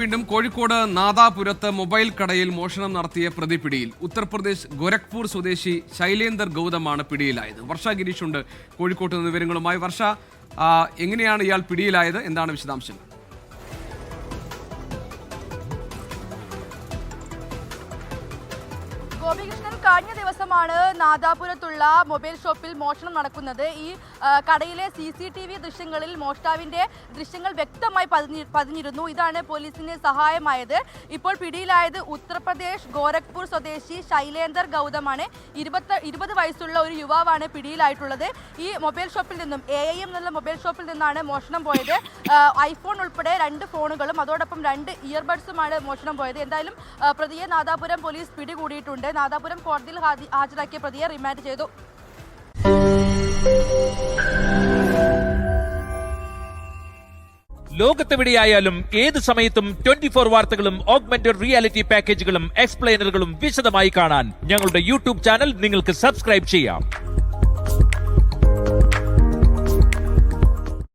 വീണ്ടും കോഴിക്കോട് നാദാപുരത്ത് മൊബൈൽ കടയിൽ മോഷണം നടത്തിയ പ്രതി പിടിയിൽ. ഉത്തർപ്രദേശ് ഗോരഖ്പൂർ സ്വദേശി ശൈലേന്ദർ ഗൗതമാണ് പിടിയിലായത്. വർഷ ഗിരീഷുണ്ട് കോഴിക്കോട്ട് നിന്ന് വിവരങ്ങളുമായി. വർഷ, എങ്ങനെയാണ് ഇയാൾ പിടിയിലായത്? എന്താണ് വിശദാംശങ്ങൾ? ഗോപികൃഷ്ണൻ, കഴിഞ്ഞ ദിവസമാണ് നാദാപുരത്തുള്ള മൊബൈൽ ഷോപ്പിൽ മോഷണം നടക്കുന്നത്. ഈ കടയിലെ CCTV ദൃശ്യങ്ങളിൽ മോഷ്ടാവിന്റെ ദൃശ്യങ്ങൾ വ്യക്തമായി പതിഞ്ഞിരുന്നു. ഇതാണ് പോലീസിന് സഹായമായത്. ഇപ്പോൾ പിടിയിലായത് ഉത്തർപ്രദേശ് ഗോരഖ്പൂർ സ്വദേശി ശൈലേന്ദർ ഗൗതമാണ്. 20 വയസ്സുള്ള ഒരു യുവാവാണ് പിടിയിലായിട്ടുള്ളത്. ഈ മൊബൈൽ ഷോപ്പിൽ നിന്നും AIM എന്നുള്ള മൊബൈൽ ഷോപ്പിൽ നിന്നാണ് മോഷണം പോയത്. iPhone ഉൾപ്പെടെ 2 ഫോണുകളും അതോടൊപ്പം 2 ഇയർബഡ്സുമാണ് മോഷണം പോയത്. എന്തായാലും പ്രതിയെ നാദാപുരം പോലീസ് പിടികൂടിയിട്ടുണ്ട്. നാദാപുരം കോടതിയിൽ ഹാജരാക്കിയ പ്രതിയെ റിമാൻഡ് ചെയ്തു. ലോകത്തെവിടെയായാലും ഏത് സമയത്തും 24 വാർത്തകളും ഓഗ്മെന്റഡ് റിയാലിറ്റി പാക്കേജുകളും എക്സ്പ്ലെയിനറുകളും വിശദമായി കാണാൻ ഞങ്ങളുടെ YouTube ചാനൽ നിങ്ങൾക്ക് സബ്സ്ക്രൈബ് ചെയ്യാം.